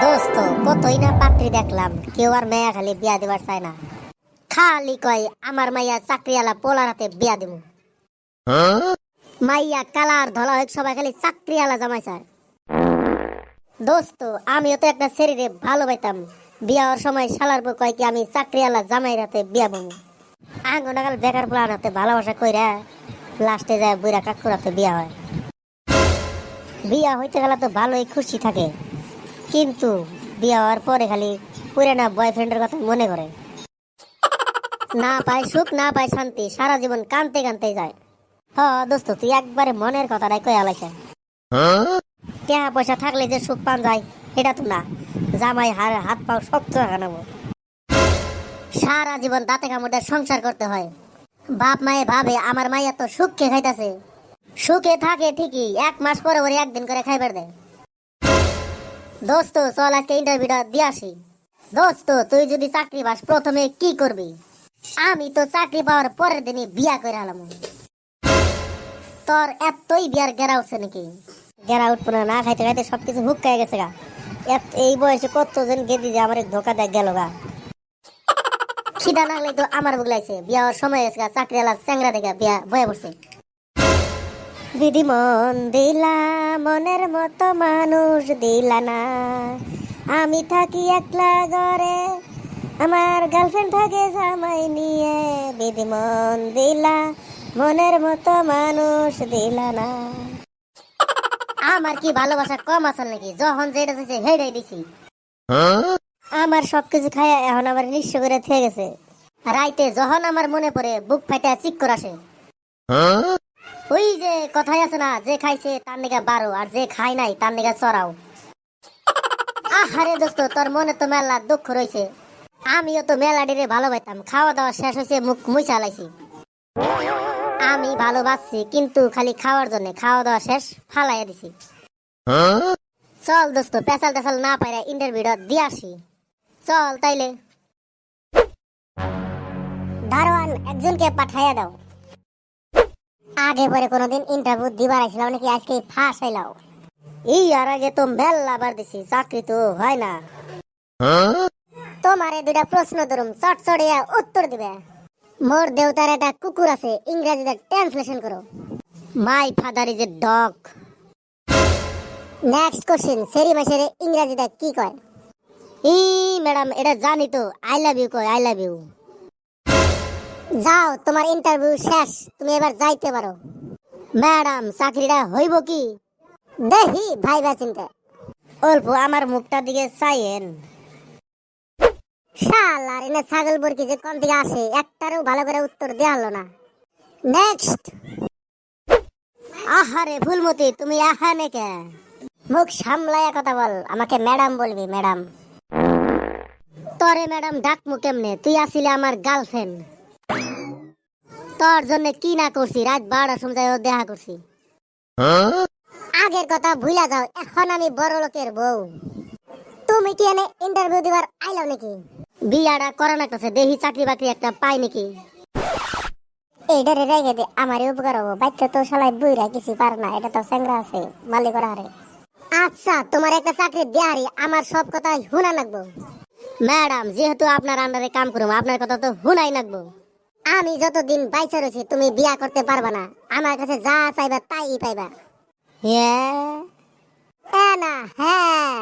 দোস্ত কতই না পাত্রী দেখলাম, কেউ আর মেয়া খালি বিয়া দিবার চায় না। খালি কয় আমার মাইয়া চাকরিওয়ালা পোলার হাতে বিয়া দিব। মাইয়া কালার ধলা হোক সবাই খালি চাকরিওয়ালা জামাই চায়। দোস্ত আমিও তো একটা শরীরে ভালো পাইতাম, বিয়া হওয়ার সময় শালার বউ কয় কি আমি চাকরিওয়ালা জামাইয়ের হাতে বিয়া বমু। আঙ্গ নাগাল বেকার পোলার হাতে ভালোবাসা কইরা লাস্টে যায় বুড়া কাকুর হাতে বিয়া হয়। বিয়া হইতে গেলে তো ভালোই খুশি থাকে, কিন্তু বিয়ে হওয়ার পরে খালি পুরানা বয়ফ্রেন্ডের কথা মনে করে। না পায় সুখ, না পায় শান্তি, সারা জীবন কানতে কানতে যায়। হ দোস্ত তুই একবারে মনের কথাটাই কয়ে আলাইছে। টাকা পয়সা থাকলে যে সুখ পান যায় এটা তো না, জামাই হাত পাও শক্ত রাখানো। সারা জীবন দাঁতে কামড়ে সংসার করতে হয়। বাপ মায়ে ভাবে আমার মাইয়া তো সুখকে খাইতেছে, সুখে থাকে ঠিকই, 1 মাস পরে ওরে একদিন করে খাইবার দেয়। দোস্ত চল আজকে ইন্টারভিউটা দিয়ে আসি। দোস্ত তুই যদি চাকরি পাস প্রথমে কি করবি? আমি তো চাকরি পাওয়ার পরের দিনই বিয়া করে আলাম। তোর এতই বিয়ার গেরা উঠছে নাকি? গেরা উঠবো না, খাইতে খাইতে সবকিছু হুক্কায় গেছে গা। এই বয়সে কতজন গেদি যে আমার ধোকা দেখ গেল গা। খিদা লাগলে তো আমার বুক লাগছে, বিয়া হওয়ার সময় গেছে গা, চাকরিওয়ালা চ্যাংরা দেখে বিয়া বয়ে পড়ছে। দিদি মন দিলা মনের মতো মানুষ দিলা না, আমি থাকি একলা ঘরে, আমার গার্লফ্রেন্ড থাকে জামাই নিয়ে। দিদি মন দিলা মনের মতো মানুষ দিলা না। আমার কি ভালোবাসা কম আসল নাকি? যখন যেটা চাইছে হেডাই দিছি। আমার সবকিছু খায়া এখন আমার নিঃস্ব করে থেকে গেছে। রাইতে যখন আমার মনে পড়ে বুক ফাইটা চিক্কর আসে। ওই যে কথাই আছে না, যে খাইছে তার নিগা 12 আর যে খায় নাই তার নিগা চড়াও। আহারে দোস্ত তোর মনে তো মেলা দুঃখ রয়েছে, আমিও তো মেলা ডিরে ভালো পাইতাম। খাওয়া দাওয়া শেষ হয়েছে, মুখ মুছা লাইছি। আমি ভালোবাসছি কিন্তু খালি খাওয়ার জন্য, খাওয়া দাওয়া শেষ ফালাইয়া দিছি। চল দোস্ত পেশাল টেশাল না পাইরা ইন্টারভিউটা দিয়ে আসি। চল তাইলে। দারোয়ান একজনকে পাঠাইয়া দাও। আগে পরে কোনোদিন ইন্টারভিউ দিবার আসলাম নাকি আজকে ফাঁস হইলাও? এই আর আগে তো মেলা বার দিছি, চাকরি তো হয় না। তোমারে 2টা প্রশ্ন ধরুম, চটচড়িয়া উত্তর দিবে। মোর দেওতার একটা কুকুর আছে, ইংরেজিতে ট্রান্সলেশন করো। My father is a dog. Next question, সেরি মাসেরে ইংরেজিতে কি কয়? ই ম্যাডাম এটা জানি তো, আই লাভ ইউ কয়, আই লাভ ইউ। যাও তোমার ইন্টারভিউ শেষ, তুমি এবার যাইতে পারো। ম্যাডাম চাকরিটা হইব কি? দেখি ভাইবা চিন্তা। অল্প আমার মুখটার দিকে চাইয়েন। শালার এনে ছাগল বরকি যে কোন দিকে আসে একটারও ভালো করে উত্তর দেয়া হলো না। নেক্সট। আহারে ফুলমতি তুমি এখানে কে? মুখ সামলায়া কথা বল, আমাকে ম্যাডাম বলবি ম্যাডাম। তরে ম্যাডাম ডাকমু কেমনে? তুই আসিলে আমার গার্লফ্রেন্ড। তোর জন্য কি না করছি, রাত 12টার সময় দেখা করছি। আগের কথা ভুলা যাও, এখন আমি বড় লোকের বউ। তুমি কি এনে ইন্টারভিউ দিবার আইলাও নাকি? বিয়াটা করা লাগতেছে, দেখি চাকরি বাকরি একটা পাই নাকি। এইটারে রেগে দে, আমারই উপকার হবো। বাচ্চা তো শালাই বুইরা কিছু পারে না, এটা তো চ্যাংরা আছে মালিক করা হারে। আচ্ছা তোমার একটা চাকরি দেয়ারি, আমার সব কথা শুনা লাগবো। ম্যাডাম যেহেতু আপনার আন্ডারে কাম করবো, আপনার কথা তো শুনাই লাগবো। আমি যতদিন বাইচা রয়েছি তুমি বিয়া করতে পারবা না, আমার কাছে যা চাইবা তাই পাইবা। হ্যাঁ না হ্যাঁ।